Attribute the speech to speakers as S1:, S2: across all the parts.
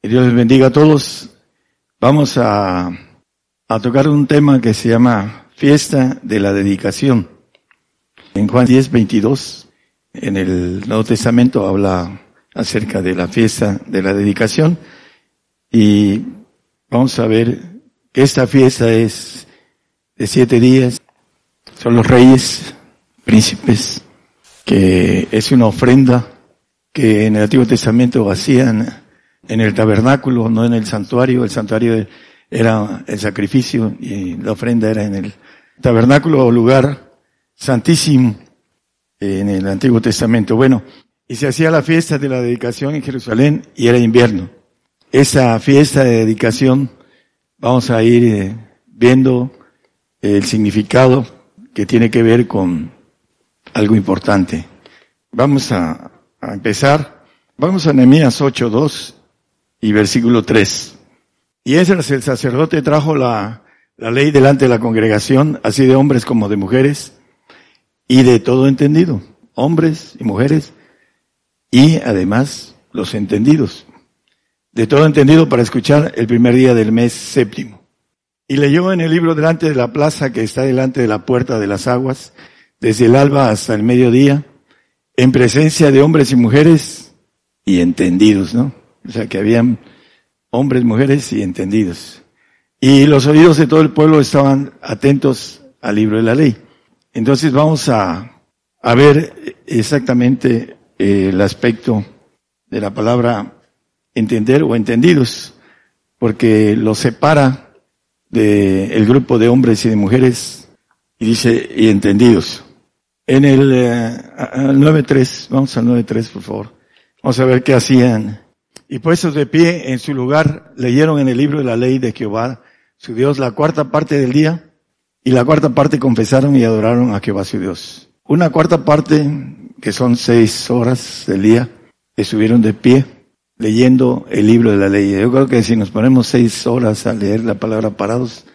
S1: Que Dios les bendiga a todos. Vamos a tocar un tema que se llama Fiesta de la Dedicación. En Juan 10:22, en el Nuevo Testamento habla acerca de la fiesta de la dedicación. Y vamos a ver que esta fiesta es de 7 días. Son los reyes, príncipes, que es una ofrenda que en el Antiguo Testamento hacían en el tabernáculo, no en el santuario. El santuario era el sacrificio y la ofrenda era en el tabernáculo o lugar santísimo en el Antiguo Testamento. Bueno, y se hacía la fiesta de la dedicación en Jerusalén y era invierno. Esa fiesta de dedicación vamos a ir viendo el significado que tiene que ver con algo importante. Vamos a empezar. Vamos a Nehemías 8:2 y versículo 3. Y Esdras el sacerdote trajo la ley delante de la congregación, así de hombres como de mujeres, y de todo entendido, hombres y mujeres, y además los entendidos. De todo entendido para escuchar el primer día del mes séptimo. Y leyó en el libro delante de la plaza que está delante de la puerta de las aguas, desde el alba hasta el mediodía, en presencia de hombres y mujeres y entendidos, ¿no? O sea que habían hombres, mujeres y entendidos. Y los oídos de todo el pueblo estaban atentos al libro de la ley. Entonces vamos a ver exactamente el aspecto de la palabra entender o entendidos, porque lo separa del grupo de hombres y de mujeres, y dice, y entendidos. En el 9:3, vamos al 9:3 por favor. Vamos a ver qué hacían. Y puestos de pie en su lugar, leyeron en el libro de la ley de Jehová, su Dios, la cuarta parte del día, y la cuarta parte confesaron y adoraron a Jehová su Dios. Una cuarta parte, que son 6 horas del día, estuvieron de pie, leyendo el libro de la ley. Yo creo que si nos ponemos 6 horas a leer la palabra parados,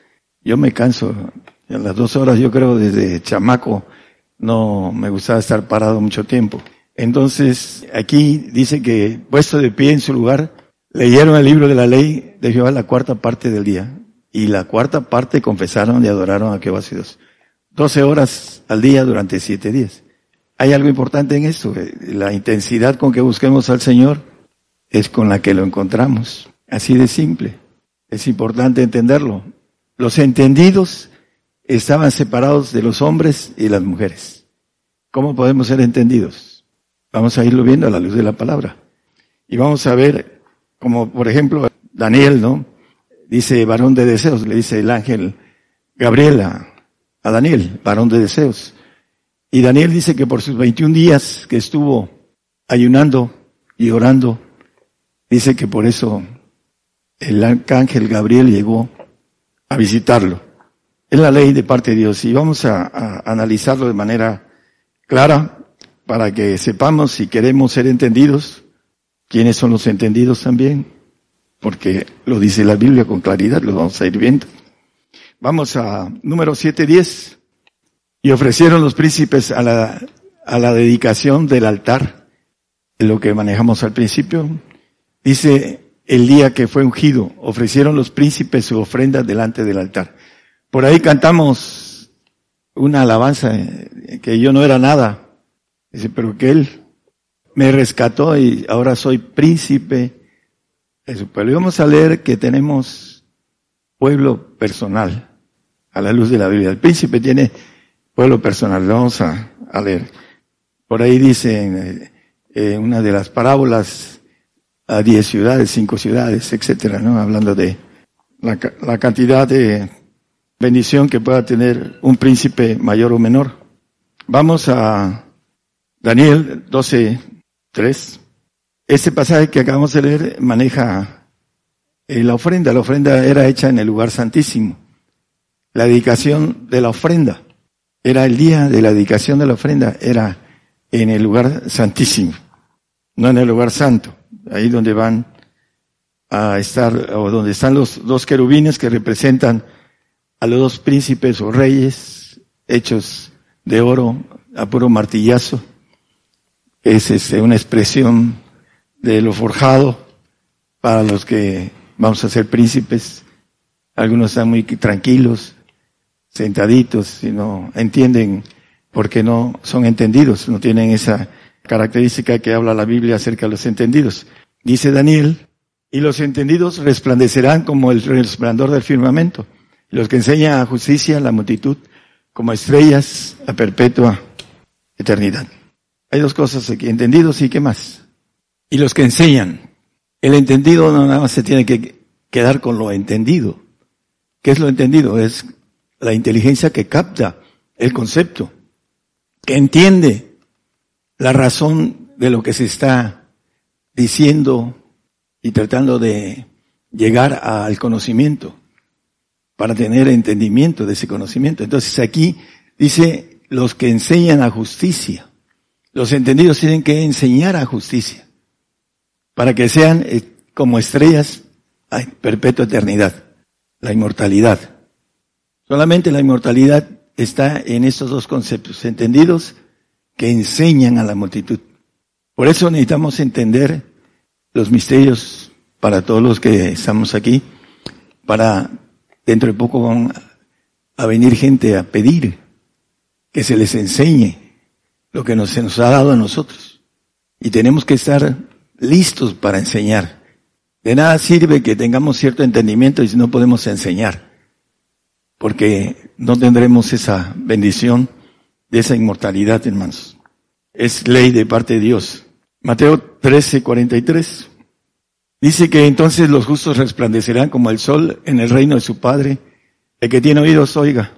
S1: yo me canso. En las 2 horas, yo creo, desde chamaco, no me gustaba estar parado mucho tiempo. Entonces, aquí dice que, puesto de pie en su lugar, leyeron el libro de la ley de Jehová la cuarta parte del día. Y la cuarta parte confesaron y adoraron a Jehová su Dios. 12 horas al día durante 7 días. Hay algo importante en esto. La intensidad con que busquemos al Señor es con la que lo encontramos. Así de simple. Es importante entenderlo. Los entendidos estaban separados de los hombres y las mujeres. ¿Cómo podemos ser entendidos? Vamos a irlo viendo a la luz de la palabra. Y vamos a ver, como por ejemplo, Daniel, ¿no? Dice varón de deseos, le dice el ángel Gabriel a Daniel, varón de deseos. Y Daniel dice que por sus 21 días que estuvo ayunando y orando, dice que por eso el ángel Gabriel llegó a visitarlo. Es la ley de parte de Dios y vamos a analizarlo de manera clara para que sepamos si queremos ser entendidos, quiénes son los entendidos también, porque lo dice la Biblia con claridad, lo vamos a ir viendo. Vamos a número 7:10. Y ofrecieron los príncipes a la dedicación del altar, lo que manejamos al principio. Dice, el día que fue ungido, ofrecieron los príncipes su ofrenda delante del altar. Por ahí cantamos una alabanza, que yo no era nada. Dice, pero que Él me rescató y ahora soy príncipe de su pueblo. Y vamos a leer que tenemos pueblo personal, a la luz de la Biblia. El príncipe tiene pueblo personal. Vamos a leer. Por ahí dice una de las parábolas, a 10 ciudades, 5 ciudades, etcétera, ¿no? Hablando de la cantidad de bendición que pueda tener un príncipe mayor o menor. Vamos a Daniel 12:3. Este pasaje que acabamos de leer maneja la ofrenda. La ofrenda era hecha en el lugar santísimo. La dedicación de la ofrenda. Era el día de la dedicación de la ofrenda. Era en el lugar santísimo. No en el lugar santo. Ahí donde van a estar, o donde están los 2 querubines que representan a los 2 príncipes o reyes hechos de oro a puro martillazo. Es una expresión de lo forjado para los que vamos a ser príncipes. Algunos están muy tranquilos, sentaditos, y no entienden porque no son entendidos, no tienen esa característica que habla la Biblia acerca de los entendidos. Dice Daniel, y los entendidos resplandecerán como el resplandor del firmamento, y los que enseñan a justicia la multitud como estrellas a perpetua eternidad. Hay dos cosas aquí, entendidos y ¿qué más? Y los que enseñan. El entendido no nada más se tiene que quedar con lo entendido. ¿Qué es lo entendido? Es la inteligencia que capta el concepto, que entiende la razón de lo que se está diciendo y tratando de llegar al conocimiento, para tener entendimiento de ese conocimiento. Entonces aquí dice, los que enseñan a justicia. Los entendidos tienen que enseñar a justicia, para que sean como estrellas a perpetua eternidad, la inmortalidad. Solamente la inmortalidad está en estos dos conceptos, entendidos que enseñan a la multitud. Por eso necesitamos entender los misterios para todos los que estamos aquí, para dentro de poco van a venir gente a pedir que se les enseñe lo que se nos ha dado a nosotros. Y tenemos que estar listos para enseñar. De nada sirve que tengamos cierto entendimiento y si no podemos enseñar, porque no tendremos esa bendición de esa inmortalidad, hermanos. Es ley de parte de Dios. Mateo 13:43 dice que entonces los justos resplandecerán como el sol en el reino de su Padre. El que tiene oídos, oiga.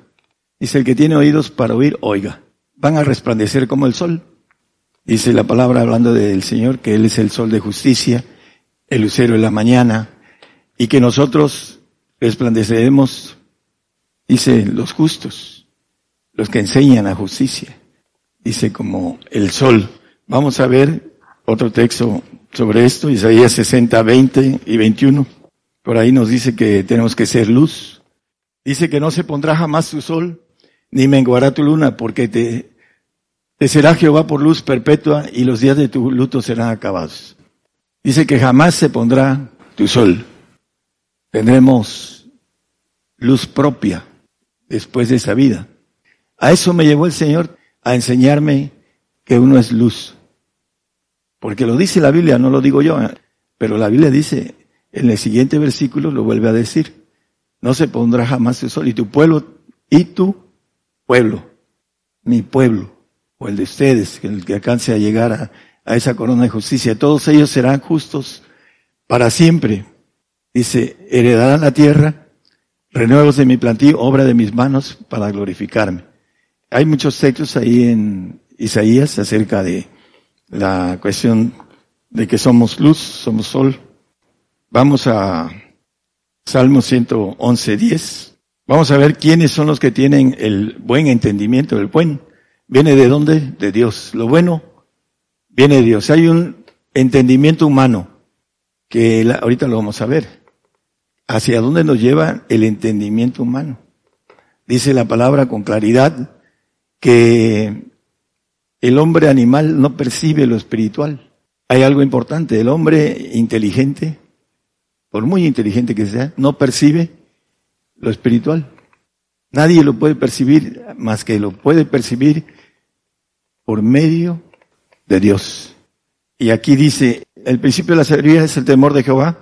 S1: Dice, el que tiene oídos para oír, oiga. Van a resplandecer como el sol. Dice la palabra hablando del Señor, que Él es el sol de justicia, el lucero de la mañana, y que nosotros resplandeceremos, dice, los justos, los que enseñan a justicia. Dice como el sol. Vamos a ver otro texto sobre esto, Isaías 60, 20 y 21. Por ahí nos dice que tenemos que ser luz. Dice que no se pondrá jamás tu sol, ni menguará tu luna, porque te será Jehová por luz perpetua y los días de tu luto serán acabados. Dice que jamás se pondrá tu sol. Tendremos luz propia después de esa vida. A eso me llevó el Señor, a enseñarme que uno es luz. Porque lo dice la Biblia, no lo digo yo, pero la Biblia dice, en el siguiente versículo lo vuelve a decir, no se pondrá jamás tu sol, y tu pueblo, mi pueblo, o el de ustedes, el que alcance a llegar a esa corona de justicia, todos ellos serán justos para siempre. Dice, heredarán la tierra, renuevos de mi plantío, obra de mis manos, para glorificarme. Hay muchos textos ahí en Isaías acerca de la cuestión de que somos luz, somos sol. Vamos a Salmo 111:10. Vamos a ver quiénes son los que tienen el buen entendimiento. El buen viene de dónde? De Dios. Lo bueno viene de Dios. Hay un entendimiento humano que ahorita lo vamos a ver. ¿Hacia dónde nos lleva el entendimiento humano? Dice la palabra con claridad que el hombre animal no percibe lo espiritual. Hay algo importante, el hombre inteligente, por muy inteligente que sea, no percibe lo espiritual. Nadie lo puede percibir más que lo puede percibir por medio de Dios. Y aquí dice, el principio de la sabiduría es el temor de Jehová.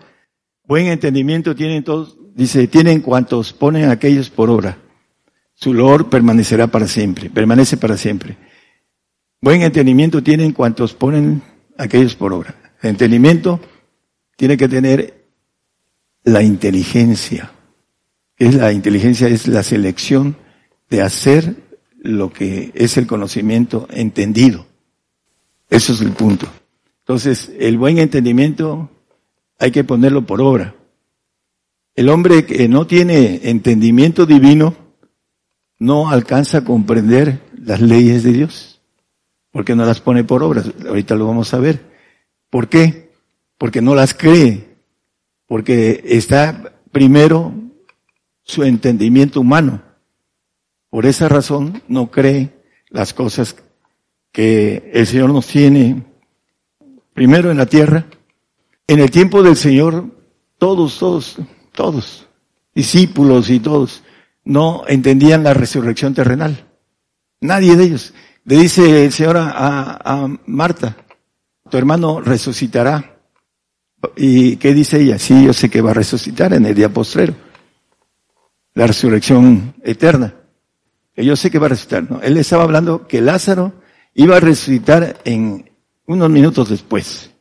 S1: Buen entendimiento tienen todos, dice, tienen cuantos ponen a aquellos por obra. Su loor permanecerá para siempre, permanece para siempre. Buen entendimiento tienen cuantos ponen a aquellos por obra. El entendimiento tiene que tener la inteligencia. La inteligencia es la selección de hacer lo que es el conocimiento entendido. Eso es el punto. Entonces, el buen entendimiento hay que ponerlo por obra. El hombre que no tiene entendimiento divino no alcanza a comprender las leyes de Dios, porque no las pone por obra. Ahorita lo vamos a ver. ¿Por qué? Porque no las cree, porque está primero su entendimiento humano. Por esa razón no cree las cosas que el Señor nos tiene primero en la tierra. En el tiempo del Señor todos, discípulos y todos, no entendían la resurrección terrenal. Nadie de ellos. Le dice el Señor a Marta, tu hermano resucitará. ¿Y qué dice ella? Sí, yo sé que va a resucitar en el día postrero. La resurrección eterna. Que yo sé que va a resucitar. No, él estaba hablando que Lázaro iba a resucitar en unos minutos después.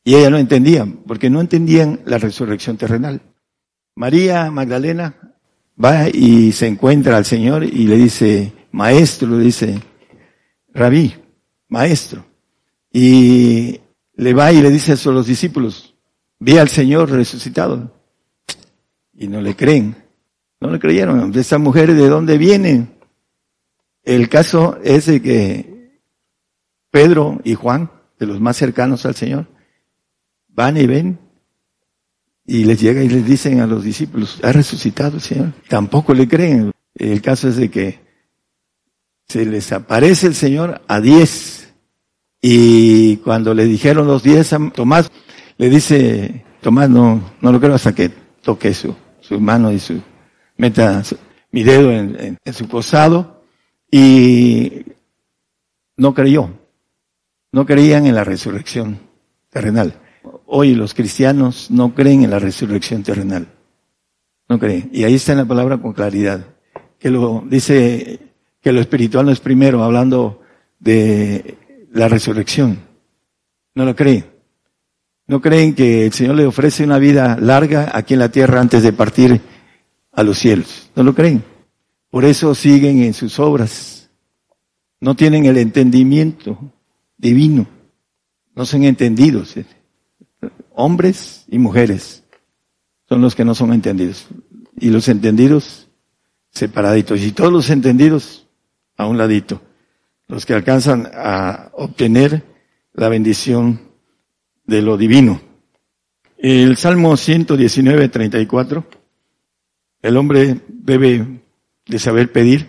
S1: Y ella no entendía, porque no entendían la resurrección terrenal. María Magdalena va y se encuentra al Señor y le dice, maestro, le dice, rabí, maestro. Y le va y le dice a los discípulos, vi al Señor resucitado. Y no le creen, no le creyeron. ¿De esta mujer de dónde viene? El caso es de que Pedro y Juan, de los más cercanos al Señor, van y ven y les llega y les dicen a los discípulos, ha resucitado el Señor. Tampoco le creen. El caso es de que se les aparece el Señor a 10 y cuando le dijeron los 10 a Tomás, le dice, Tomás, no lo creo hasta que toque su mano y meta mi dedo en su costado, y no creyó. No creían en la resurrección terrenal. Hoy los cristianos no creen en la resurrección terrenal. No creen. Y ahí está en la palabra con claridad. Que lo dice que lo espiritual no es primero, hablando de la resurrección. No lo creen. No creen que el Señor le ofrece una vida larga aquí en la tierra antes de partir a los cielos. No lo creen. Por eso siguen en sus obras. No tienen el entendimiento divino. No son entendidos. Hombres y mujeres son los que no son entendidos. Y los entendidos separaditos. Y todos los entendidos a un ladito. Los que alcanzan a obtener la bendición de lo divino. El Salmo 119, 34. El hombre debe de saber pedir.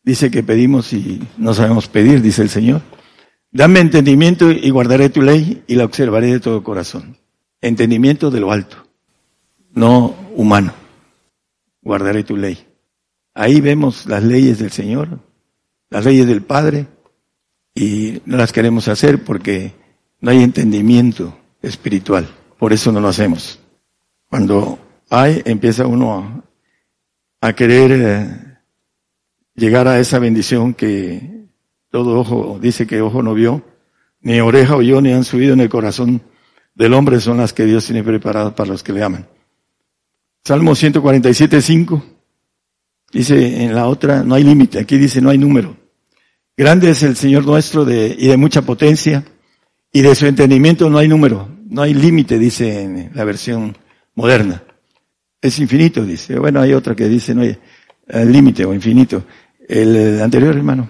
S1: Dice que pedimos y no sabemos pedir, dice el Señor. Dame entendimiento y guardaré tu ley y la observaré de todo corazón. Entendimiento de lo alto, no humano. Guardaré tu ley. Ahí vemos las leyes del Señor, las leyes del Padre, y no las queremos hacer porque no hay entendimiento espiritual. Por eso no lo hacemos. Cuando empieza uno a querer llegar a esa bendición que todo ojo dice que ojo no vio, ni oreja oyó, ni han subido en el corazón del hombre, son las que Dios tiene preparadas para los que le aman. Salmo 147, 5. Dice en la otra, no hay límite. Aquí dice, no hay número. Grande es el Señor nuestro y de mucha potencia, y de su entendimiento no hay número. No hay límite, dice en la versión moderna. Es infinito, dice. Bueno, hay otra que dice, no hay límite o infinito. El anterior, hermano,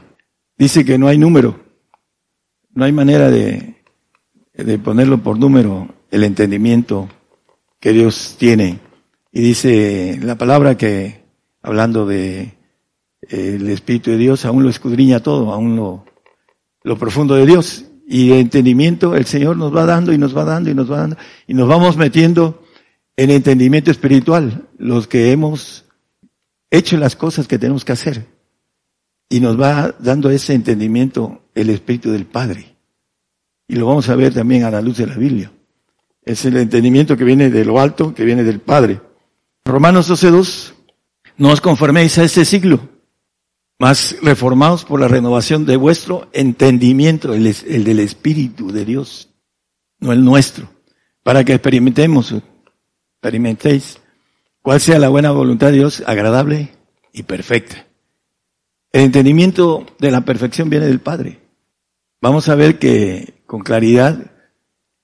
S1: dice que no hay número. No hay manera de ponerlo por número, el entendimiento que Dios tiene. Y dice la palabra que, hablando de el Espíritu de Dios, aún lo escudriña todo, aún lo profundo de Dios. Y de entendimiento el Señor nos va dando y nos va dando y nos va dando. Y nos vamos metiendo en entendimiento espiritual, los que hemos hecho las cosas que tenemos que hacer. Y nos va dando ese entendimiento el Espíritu del Padre. Y lo vamos a ver también a la luz de la Biblia. Es el entendimiento que viene de lo alto, que viene del Padre. Romanos 12:2. No os conforméis a este siglo, mas reformaos por la renovación de vuestro entendimiento, el del Espíritu de Dios, no el nuestro, para que experimentéis cuál sea la buena voluntad de Dios, agradable y perfecta. El entendimiento de la perfección viene del Padre. Vamos a ver que con claridad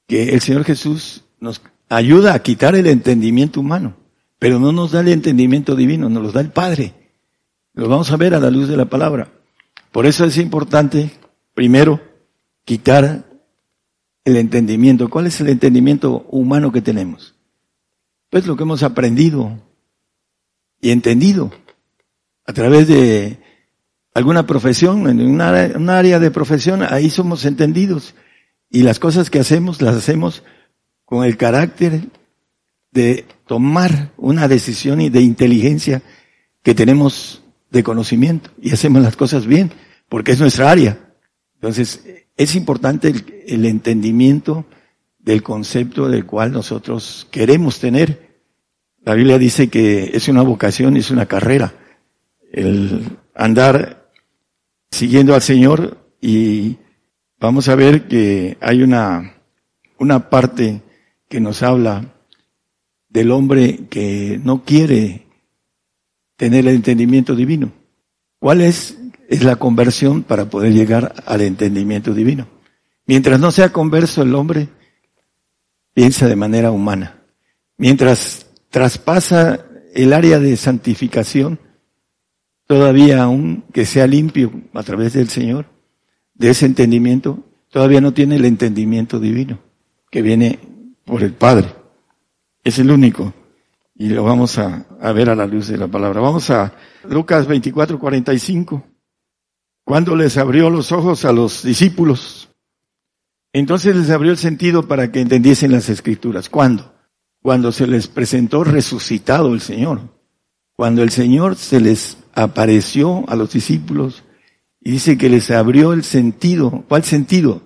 S1: que el Señor Jesús nos ayuda a quitar el entendimiento humano, pero no nos da el entendimiento divino, nos lo da el Padre. Lo vamos a ver a la luz de la palabra. Por eso es importante, primero, quitar el entendimiento. ¿Cuál es el entendimiento humano que tenemos? Pues lo que hemos aprendido y entendido a través de alguna profesión, en un área de profesión, ahí somos entendidos. Y las cosas que hacemos, las hacemos con el carácter de tomar una decisión y de inteligencia que tenemos de conocimiento y hacemos las cosas bien, porque es nuestra área. Entonces, es importante el entendimiento del concepto del cual nosotros queremos tener. La Biblia dice que es una vocación, es una carrera, el andar siguiendo al Señor, y vamos a ver que hay una parte que nos habla del hombre que no quiere tener el entendimiento divino. ¿Cuál es la conversión para poder llegar al entendimiento divino? Mientras no sea converso, el hombre piensa de manera humana. Mientras traspasa el área de santificación, todavía aún que sea limpio a través del Señor, de ese entendimiento, todavía no tiene el entendimiento divino que viene por el Padre. Es el único. Y lo vamos a ver a la luz de la palabra. Vamos a Lucas 24:45. Cuando les abrió los ojos a los discípulos, entonces les abrió el sentido para que entendiesen las Escrituras. ¿Cuándo? Cuando se les presentó resucitado el Señor. Cuando el Señor se les apareció a los discípulos y dice que les abrió el sentido. ¿Cuál sentido?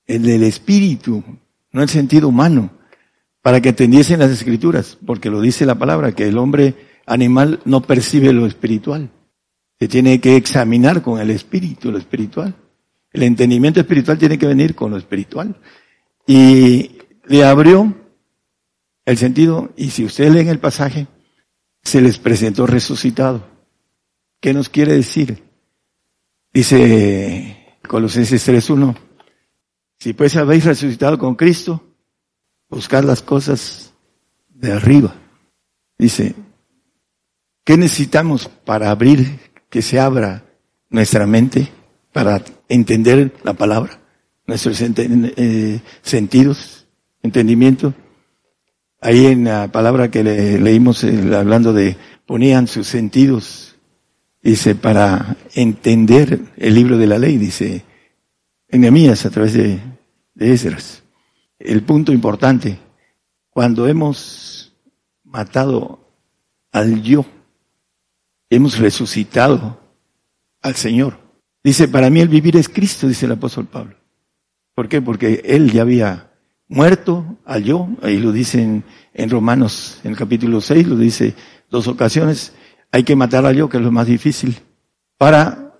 S1: El del Espíritu, no el sentido humano, para que entendiesen las Escrituras, porque lo dice la palabra, que el hombre animal no percibe lo espiritual. Se tiene que examinar con el Espíritu, lo espiritual. El entendimiento espiritual tiene que venir con lo espiritual. Y le abrió el sentido, y si usted lee en el pasaje, se les presentó resucitado. ¿Qué nos quiere decir? Dice Colosenses 3:1, si pues habéis resucitado con Cristo, buscad las cosas de arriba. Dice, ¿qué necesitamos para abrir, que se abra nuestra mente, para entender la palabra, nuestros sentidos, entendimiento? Ahí en la palabra que leímos, hablando de, ponían sus sentidos, dice, para entender el libro de la ley, dice, en Nehemías, a través de Esdras. El punto importante, cuando hemos matado al yo, hemos resucitado al Señor. Dice, para mí el vivir es Cristo, dice el apóstol Pablo. ¿Por qué? Porque él ya había muerto al yo, ahí lo dice en Romanos, en el capítulo 6, lo dice 2 ocasiones, hay que matar al yo, que es lo más difícil, para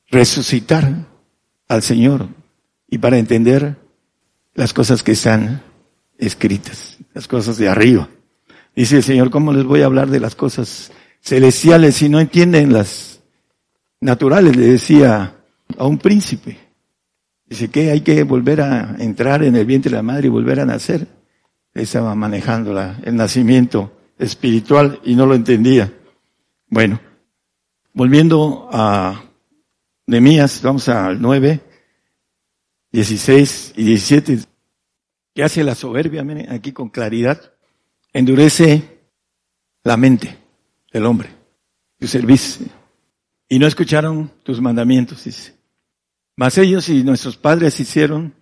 S1: resucitar al Señor y para entender las cosas que están escritas, las cosas de arriba. Dice el Señor, ¿cómo les voy a hablar de las cosas celestiales si no entienden las naturales? Le decía a un príncipe. Dice que hay que volver a entrar en el vientre de la madre y volver a nacer. Estaba manejando el nacimiento espiritual y no lo entendía. Bueno, volviendo a Nehemías, vamos al 9, 16 y 17. ¿Qué hace la soberbia? Miren, aquí con claridad. Endurece la mente del hombre, tu servicio. Y no escucharon tus mandamientos, dice. Mas ellos y nuestros padres hicieron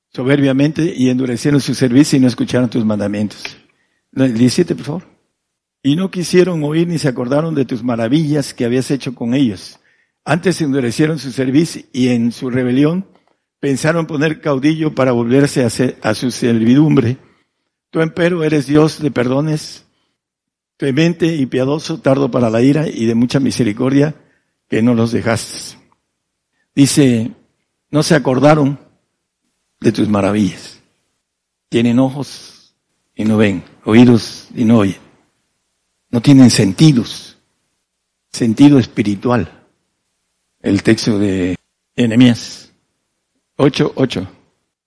S1: soberbiamente y endurecieron su servicio y no escucharon tus mandamientos. El 17, por favor. Y no quisieron oír ni se acordaron de tus maravillas que habías hecho con ellos. Antes endurecieron su servicio y en su rebelión pensaron poner caudillo para volverse a su servidumbre. Tú, empero, eres Dios de perdones, clemente y piadoso, tardo para la ira y de mucha misericordia, que no los dejaste. Dice, no se acordaron de tus maravillas. Tienen ojos y no ven, oídos y no oyen. No tienen sentidos, sentido espiritual. El texto de Nehemías 8:8.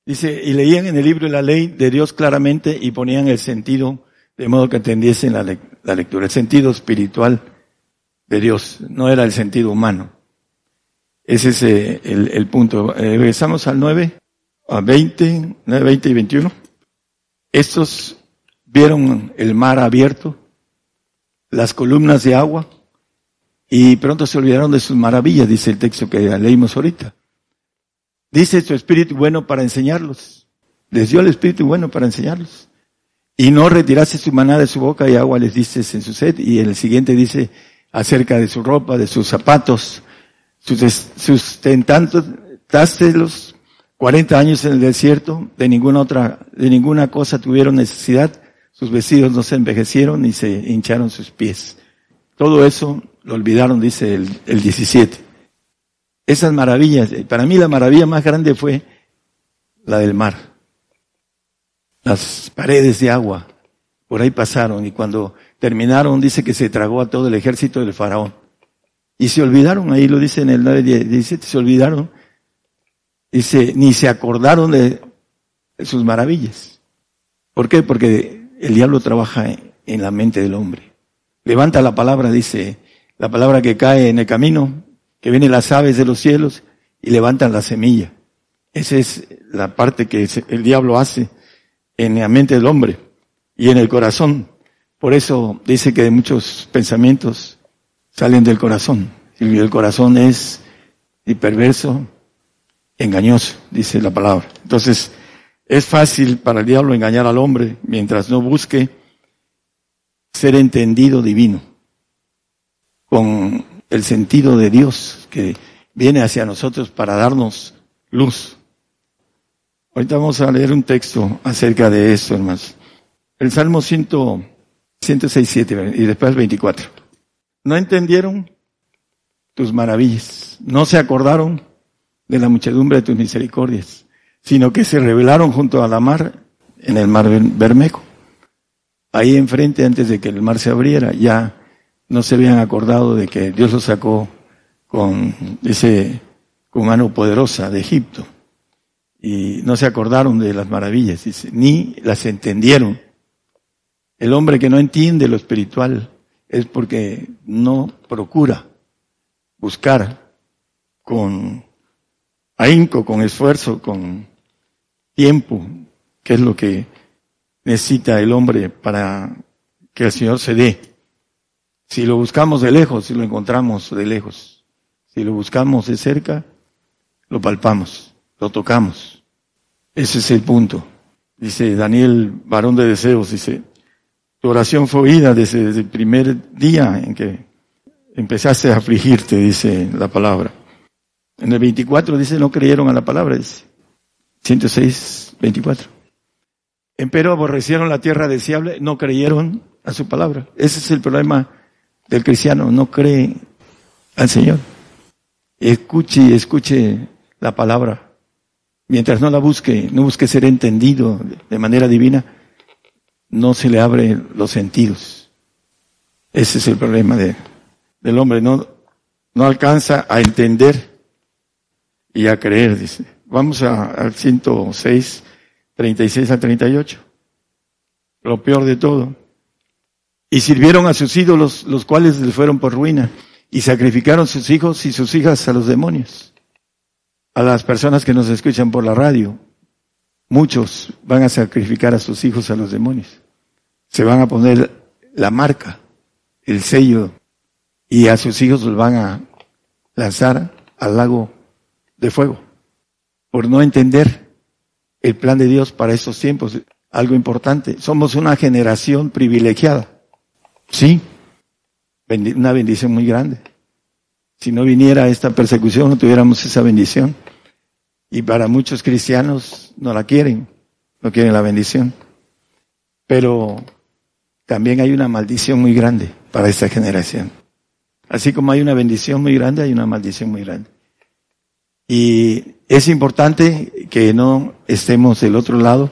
S1: Dice, y leían en el libro de la ley de Dios claramente y ponían el sentido de modo que entendiesen la lectura. El sentido espiritual de Dios, no era el sentido humano. Ese es el punto. Regresamos al 9, a 20, 9, 20 y 21. Estos vieron el mar abierto, las columnas de agua, y pronto se olvidaron de sus maravillas, dice el texto que leímos ahorita. Dice su espíritu bueno para enseñarlos. Les dio el espíritu bueno para enseñarlos.
S2: Y no retiraste su maná de su boca y agua les diste en su sed. Y el siguiente dice acerca de su ropa, de sus zapatos, sustentastelos 40 años en el desierto, de ninguna cosa tuvieron necesidad, sus vestidos no se envejecieron ni se hincharon sus pies. Todo eso lo olvidaron, dice el 17. Esas maravillas, para mí la maravilla más grande fue la del mar. Las paredes de agua, por ahí pasaron, y cuando terminaron dice que se tragó a todo el ejército del faraón. Y se olvidaron, ahí lo dice en el 9:17, se olvidaron. Dice, ni se acordaron de sus maravillas. ¿Por qué? Porque el diablo trabaja en la mente del hombre. Levanta la palabra, dice, la palabra que cae en el camino, que vienen las aves de los cielos y levantan la semilla. Esa es la parte que el diablo hace en la mente del hombre y en el corazón. Por eso dice que de muchos pensamientos salen del corazón. Y el corazón es perverso, engañoso, dice la palabra. Entonces, es fácil para el diablo engañar al hombre mientras no busque ser entendido divino, con el sentido de Dios que viene hacia nosotros para darnos luz. Ahorita vamos a leer un texto acerca de esto, hermanos. El Salmo 106:7 y después 24. No entendieron tus maravillas, no se acordaron de la muchedumbre de tus misericordias, sino que se rebelaron junto a la mar, en el mar Bermejo. Ahí enfrente, antes de que el mar se abriera, ya no se habían acordado de que Dios los sacó con mano poderosa de Egipto. Y no se acordaron de las maravillas, dice, ni las entendieron. El hombre que no entiende lo espiritual es porque no procura buscar con ahínco, con esfuerzo, con tiempo, que es lo que necesita el hombre para que el Señor se dé. Si lo buscamos de lejos, si lo encontramos de lejos. Si lo buscamos de cerca, lo palpamos, lo tocamos. Ese es el punto. Dice Daniel, varón de deseos, dice, tu oración fue oída desde el primer día en que empezaste a afligirte, dice la palabra. En el 24 dice, no creyeron a la palabra, dice. 106:24. Empero aborrecieron la tierra deseable, no creyeron a su palabra. Ese es el problema del cristiano, no cree al Señor. Escuche la palabra. Mientras no la busque, no busque ser entendido de manera divina, no se le abren los sentidos. Ese es el problema del hombre, no alcanza a entender y a creer, dice. Vamos al 106:36-38. Lo peor de todo. Y sirvieron a sus ídolos, los cuales les fueron por ruina, y sacrificaron sus hijos y sus hijas a los demonios. A las personas que nos escuchan por la radio, muchos van a sacrificar a sus hijos a los demonios. Se van a poner la marca, el sello, y a sus hijos los van a lanzar al lago de fuego, por no entender el plan de Dios para estos tiempos. Algo importante, somos una generación privilegiada. Sí, una bendición muy grande. Si no viniera esta persecución, no tuviéramos esa bendición. Y para muchos cristianos no la quieren, no quieren la bendición. Pero también hay una maldición muy grande para esta generación. Así como hay una bendición muy grande, hay una maldición muy grande. Y es importante que no estemos del otro lado,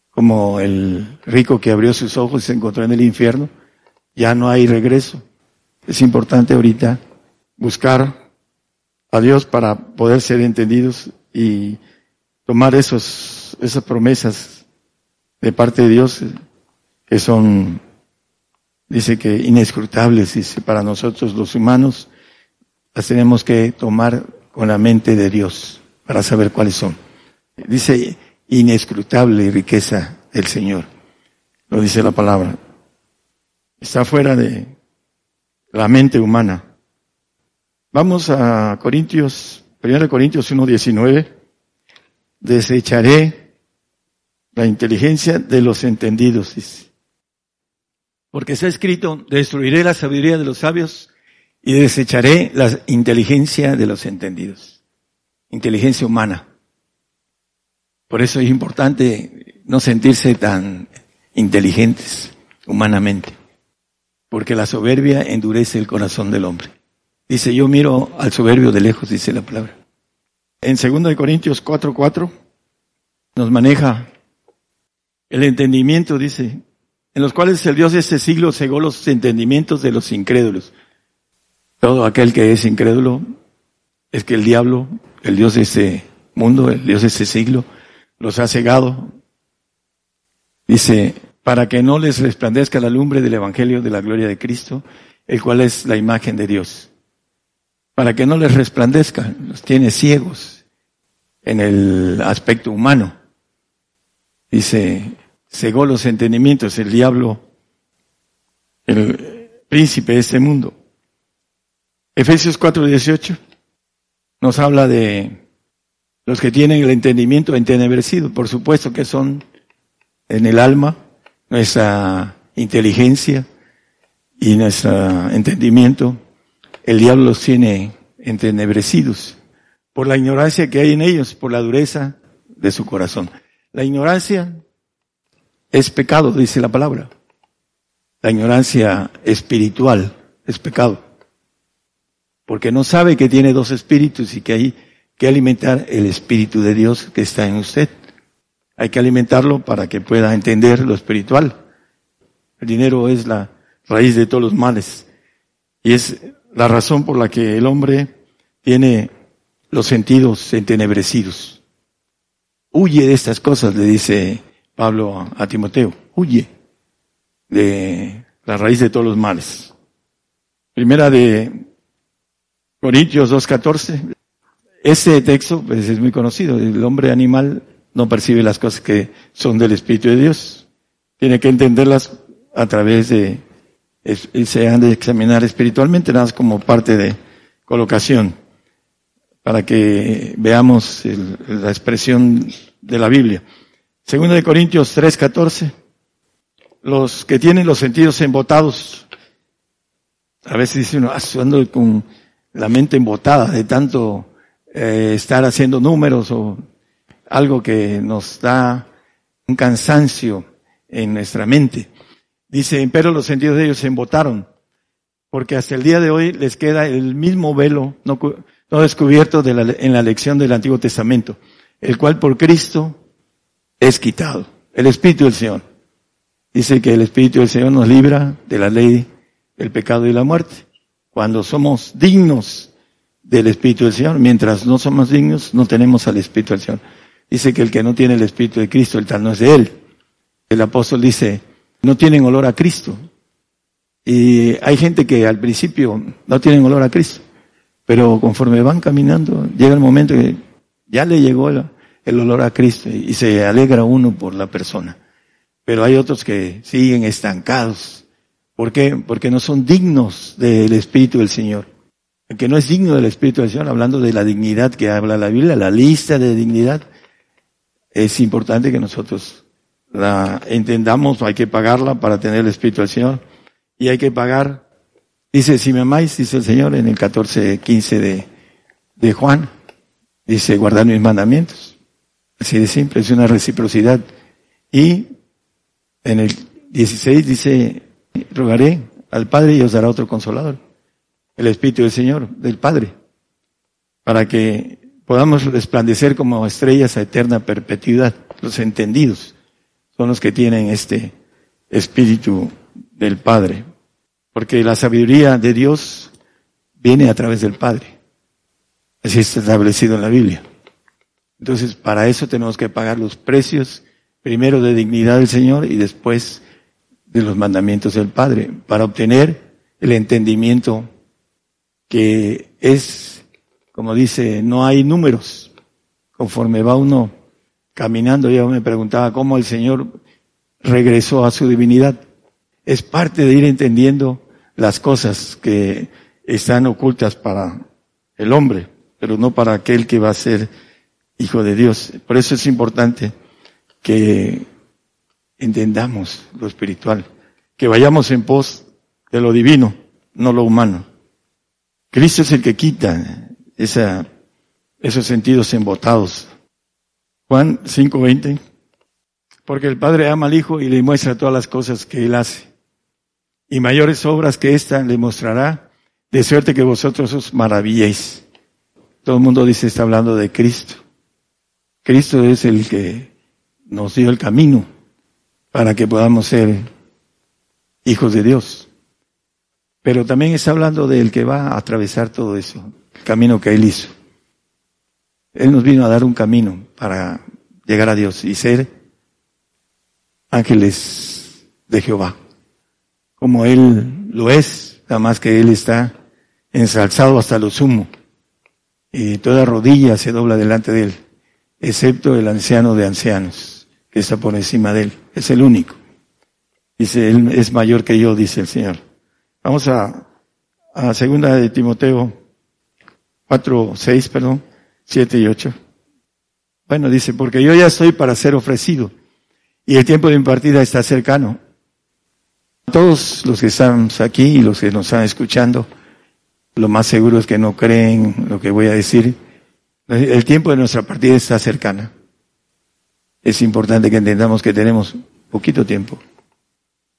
S2: como el rico que abrió sus ojos y se encontró en el infierno. Ya no hay regreso. Es importante ahorita buscar a Dios para poder ser entendidos y tomar esas promesas de parte de Dios que son, dice que inescrutables, dice, para nosotros los humanos las tenemos que tomar con la mente de Dios para saber cuáles son. Dice inescrutable riqueza del Señor, lo dice la palabra. Está fuera de la mente humana. Vamos a 1 Corintios 1:19. Desecharé
S1: La inteligencia de los entendidos, dice. Porque está escrito, destruiré la sabiduría de los sabios y desecharé la inteligencia de los entendidos. Inteligencia humana. Por eso es importante no sentirse tan inteligentes humanamente. Porque la soberbia endurece el corazón del hombre. Dice, yo miro al soberbio de lejos, dice la palabra. En 2 Corintios 4:4 nos maneja el entendimiento, dice, en los cuales el Dios de este siglo cegó los entendimientos de los incrédulos. Todo aquel que es incrédulo es que el diablo, el Dios de este mundo, el Dios de este siglo, los ha cegado. Dice, para que no les resplandezca la lumbre del Evangelio de la gloria de Cristo, el cual es la imagen de Dios. Para que no les resplandezca, los tiene ciegos en el aspecto humano. Dice, cegó los entendimientos, el diablo, el príncipe de este mundo. Efesios 4:18 nos habla de los que tienen el entendimiento entenebrecido. Por supuesto que son en el alma, nuestra inteligencia y nuestro entendimiento. El diablo los tiene entenebrecidos por la ignorancia que hay en ellos, por la dureza de su corazón. La ignorancia es pecado, dice la palabra. La ignorancia espiritual es pecado. Porque no sabe que tiene dos espíritus y que hay que alimentar el Espíritu de Dios que está en usted. Hay que alimentarlo para que pueda entender lo espiritual. El dinero es la raíz de todos los males. Y es la razón por la que el hombre tiene los sentidos entenebrecidos. Huye de estas cosas, le dice Pablo a Timoteo. Huye de la raíz de todos los males. Primera de Corintios 2:14. Este texto pues, es muy conocido. El hombre animal no percibe las cosas que son del Espíritu de Dios. Tiene que entenderlas a través de, se han de examinar espiritualmente, nada más como parte de colocación, para que veamos la expresión de la Biblia. Segunda de Corintios 3:14. Los que tienen los sentidos embotados, a veces dice uno, ando con la mente embotada de tanto estar haciendo números o algo que nos da un cansancio en nuestra mente. Dice, pero los sentidos de ellos se embotaron, porque hasta el día de hoy les queda el mismo velo no descubierto en la lección del Antiguo Testamento, el cual por Cristo es quitado. El Espíritu del Señor. Dice que el Espíritu del Señor nos libra de la ley del pecado y la muerte. Cuando somos dignos del Espíritu del Señor, mientras no somos dignos, no tenemos al Espíritu del Señor. Dice que el que no tiene el Espíritu de Cristo, el tal no es de él. El apóstol dice, no tienen olor a Cristo. Y hay gente que al principio no tienen olor a Cristo, pero conforme van caminando, llega el momento que ya le llegó el olor a Cristo y se alegra uno por la persona. Pero hay otros que siguen estancados. ¿Por qué? Porque no son dignos del Espíritu del Señor. El que no es digno del Espíritu del Señor, hablando de la dignidad que habla la Biblia, la lista de dignidad, es importante que nosotros la entendamos. Hay que pagarla para tener el Espíritu del Señor. Y hay que pagar, dice, si me amáis, dice el Señor en el 14:15 de Juan, dice, guardad mis mandamientos. Así de simple, es una reciprocidad. Y en el 16 dice, rogaré al Padre y os dará otro consolador, el Espíritu del Señor, del Padre, para que podamos resplandecer como estrellas a eterna perpetuidad. Los entendidos son los que tienen este Espíritu del Padre, porque la sabiduría de Dios viene a través del Padre. Así está establecido en la Biblia. Entonces, para eso tenemos que pagar los precios, primero de dignidad del Señor y después de los mandamientos del Padre, para obtener el entendimiento que es, como dice, no hay números. Conforme va uno caminando, yo me preguntaba cómo el Señor regresó a su divinidad. Es parte de ir entendiendo las cosas que están ocultas para el hombre, pero no para aquel que va a ser hijo de Dios. Por eso es importante que entendamos lo espiritual, que vayamos en pos de lo divino, no lo humano. Cristo es el que quita esos sentidos embotados. Juan 5:20, porque el Padre ama al Hijo y le muestra todas las cosas que Él hace. Y mayores obras que esta le mostrará, de suerte que vosotros os maravilléis. Todo el mundo dice, está hablando de Cristo. Cristo es el que nos dio el camino para que podamos ser hijos de Dios. Pero también está hablando del que va a atravesar todo eso, el camino que Él hizo. Él nos vino a dar un camino para llegar a Dios y ser ángeles de Jehová, como Él lo es, nada más que Él está ensalzado hasta lo sumo, y toda rodilla se dobla delante de Él, excepto el anciano de ancianos, que está por encima de Él, es el único. Dice, Él es mayor que yo, dice el Señor. Vamos a 2 de Timoteo 7 y 8. Bueno, dice, porque yo ya estoy para ser ofrecido, y el tiempo de mi partida está cercano. Todos los que estamos aquí y los que nos están escuchando, lo más seguro es que no creen lo que voy a decir. El tiempo de nuestra partida está cercana. Es importante que entendamos que tenemos poquito tiempo.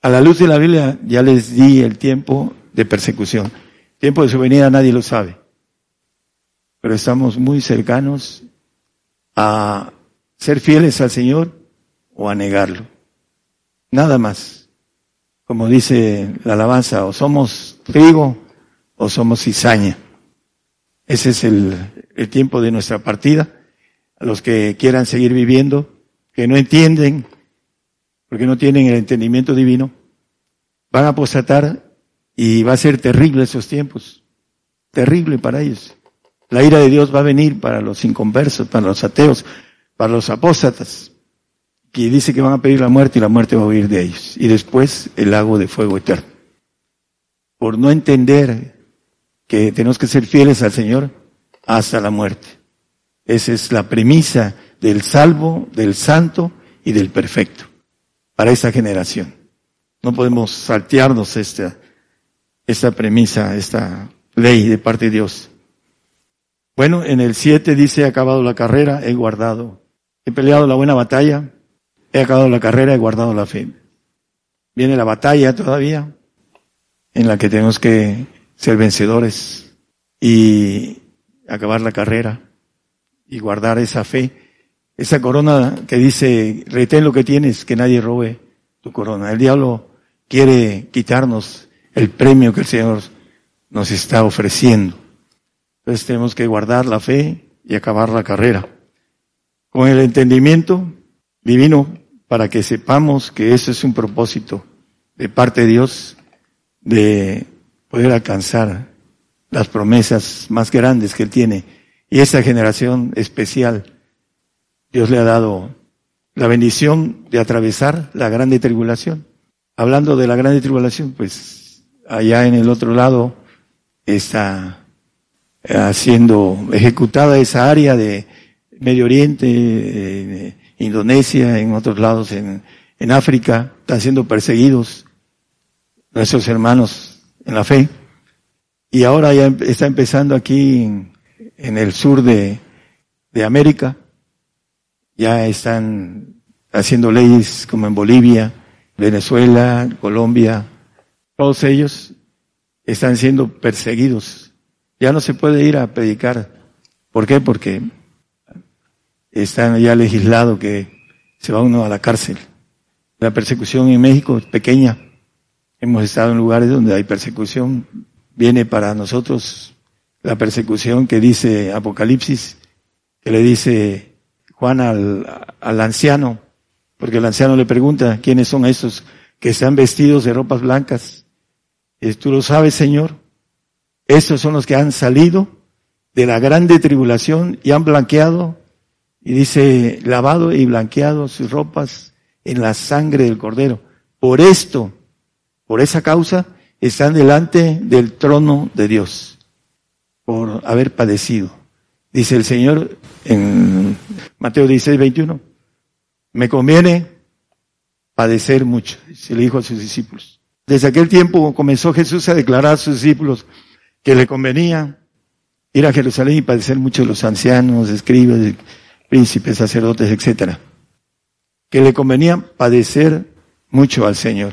S1: A la luz de la Biblia ya les di el tiempo de persecución. El tiempo de su venida nadie lo sabe. Pero estamos muy cercanos a ser fieles al Señor o a negarlo. Nada más. Como dice la alabanza, o somos trigo o somos cizaña. Ese es el tiempo de nuestra partida. A los que quieran seguir viviendo, que no entienden, porque no tienen el entendimiento divino, van a apostatar y va a ser terrible esos tiempos. Terrible para ellos. La ira de Dios va a venir para los inconversos, para los ateos, para los apóstatas, que dice que van a pedir la muerte y la muerte va a huir de ellos. Y después el lago de fuego eterno. Por no entender que tenemos que ser fieles al Señor hasta la muerte. Esa es la premisa del salvo, del santo y del perfecto para esta generación. No podemos saltearnos esta premisa, esta ley de parte de Dios. Bueno, en el 7 dice, he acabado la carrera, he peleado la buena batalla, he acabado la carrera, he guardado la fe. Viene la batalla todavía, en la que tenemos que ser vencedores y acabar la carrera y guardar esa fe, esa corona que dice, retén lo que tienes, que nadie robe tu corona. El diablo quiere quitarnos el premio que el Señor nos está ofreciendo. Entonces tenemos que guardar la fe y acabar la carrera con el entendimiento divino para que sepamos que eso es un propósito de parte de Dios de poder alcanzar las promesas más grandes que Él tiene. Y esa generación especial, Dios le ha dado la bendición de atravesar la grande tribulación. Hablando de la grande tribulación, pues allá en el otro lado está siendo ejecutada esa área de Medio Oriente, Indonesia, en otros lados en África, están siendo perseguidos nuestros hermanos en la fe. Y ahora ya está empezando aquí en el sur de América, ya están haciendo leyes como en Bolivia, Venezuela, Colombia, todos ellos están siendo perseguidos. Ya no se puede ir a predicar. ¿Por qué? Porque está ya legislado que se va uno a la cárcel. La persecución en México es pequeña. Hemos estado en lugares donde hay persecución. Viene para nosotros la persecución que dice Apocalipsis, que le dice Juan al anciano, porque el anciano le pregunta, ¿quiénes son esos que están vestidos de ropas blancas? ¿Tú lo sabes, Señor? Estos son los que han salido de la grande tribulación y han blanqueado, y dice, lavado y blanqueado sus ropas en la sangre del Cordero. Por esto, por esa causa, están delante del trono de Dios, por haber padecido. Dice el Señor en Mateo 16:21, me conviene padecer mucho, se le dijo a sus discípulos. Desde aquel tiempo comenzó Jesús a declarar a sus discípulos que le convenía ir a Jerusalén y padecer mucho de los ancianos, escribas, príncipes, sacerdotes, etcétera. Que le convenía padecer mucho al Señor.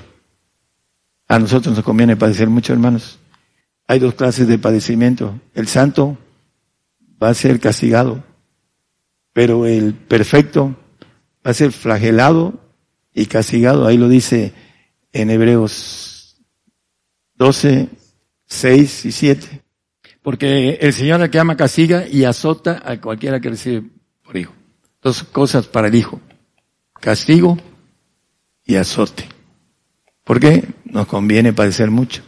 S1: A nosotros nos conviene padecer mucho, hermanos. Hay dos clases de padecimiento. El santo va a ser castigado, pero el perfecto va a ser flagelado y castigado. Ahí lo dice en Hebreos 12, 6 y 7. Porque el Señor al que ama castiga y azota a cualquiera que recibe por hijo. Dos cosas para el hijo: castigo y azote. ¿Por qué? Nos conviene padecer mucho.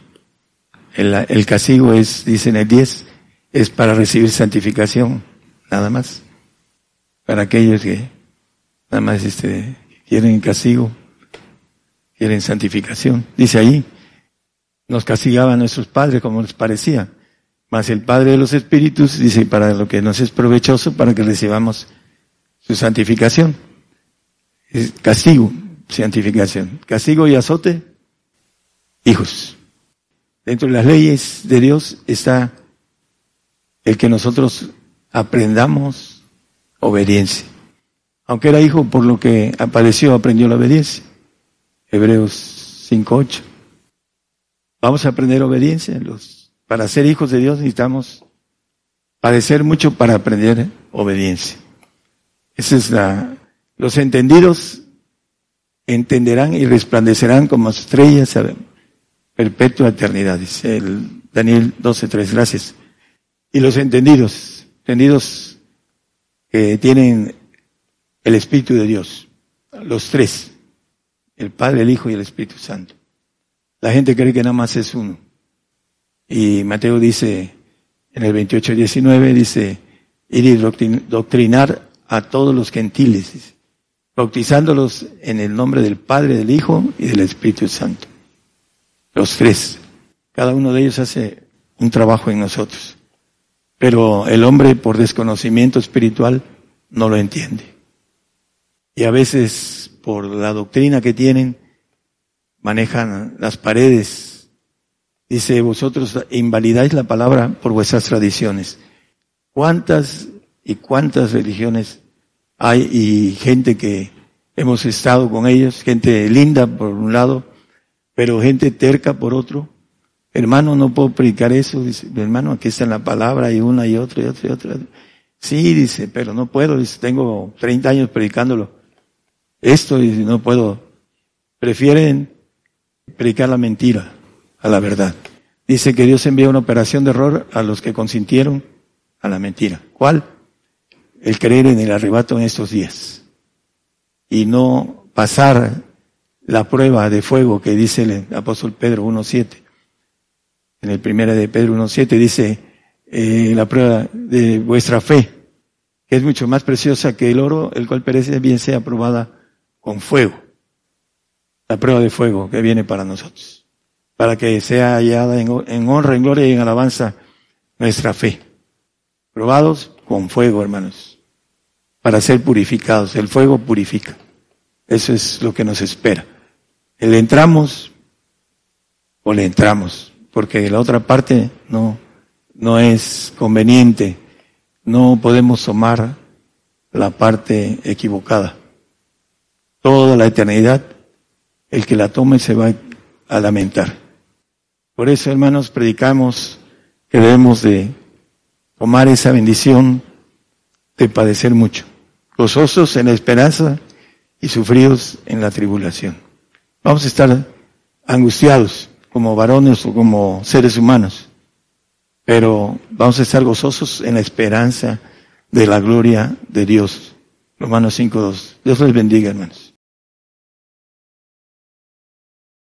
S1: El castigo es, dice en el 10, es para recibir santificación, nada más. Para aquellos que nada más quieren castigo, quieren santificación. Dice ahí, nos castigaban nuestros padres como les parecía. Mas el Padre de los Espíritus dice, para lo que nos es provechoso, para que recibamos su santificación. Es castigo, santificación. Castigo y azote, hijos. Dentro de las leyes de Dios está el que nosotros aprendamos obediencia. Aunque era hijo, por lo que padeció, aprendió la obediencia. Hebreos 5:8. Vamos a aprender obediencia. Para ser hijos de Dios necesitamos padecer mucho para aprender obediencia. Esa es los entendidos entenderán y resplandecerán como estrellas a perpetua eternidad, dice el Daniel 12:3. Gracias. Y los entendidos que tienen el Espíritu de Dios, los tres, el Padre, el Hijo y el Espíritu Santo. La gente cree que nada más es uno. Y Mateo dice, en el 28:19, dice, ir y doctrinar a todos los gentiles, dice, bautizándolos en el nombre del Padre, del Hijo y del Espíritu Santo. Los tres. Cada uno de ellos hace un trabajo en nosotros. Pero el hombre, por desconocimiento espiritual, no lo entiende. Y a veces, por la doctrina que tienen, manejan las paredes. Dice, vosotros invalidáis la palabra por vuestras tradiciones. ¿Cuántas y cuántas religiones hay y gente que hemos estado con ellos? Gente linda por un lado, pero gente terca por otro. Hermano, no puedo predicar eso. Dice, hermano, aquí está en la palabra, y una y otra y otra y otra. Sí, dice, pero no puedo. Dice, tengo 30 años predicándolo. Esto, dice, no puedo. Prefieren predicar la mentira a la verdad. Dice que Dios envía una operación de error a los que consintieron a la mentira. ¿Cuál? El creer en el arrebato en estos días. Y no pasar la prueba de fuego que dice el apóstol Pedro 1:7. En el primero de Pedro 1:7 dice, la prueba de vuestra fe, que es mucho más preciosa que el oro, el cual perece, bien sea probada con fuego. La prueba de fuego que viene para nosotros. Para que sea hallada en honra, en gloria y en alabanza nuestra fe. Probados con fuego, hermanos, para ser purificados. El fuego purifica. Eso es lo que nos espera. ¿Le entramos o le entramos? Porque la otra parte no es conveniente. No podemos tomar la parte equivocada. Toda la eternidad, el que la tome se va a lamentar. Por eso, hermanos, predicamos que debemos de tomar esa bendición de padecer mucho, gozosos en la esperanza y sufridos en la tribulación. Vamos a estar angustiados como varones o como seres humanos, pero vamos a estar gozosos en la esperanza de la gloria de Dios. Romanos 5:2. Dios les bendiga, hermanos.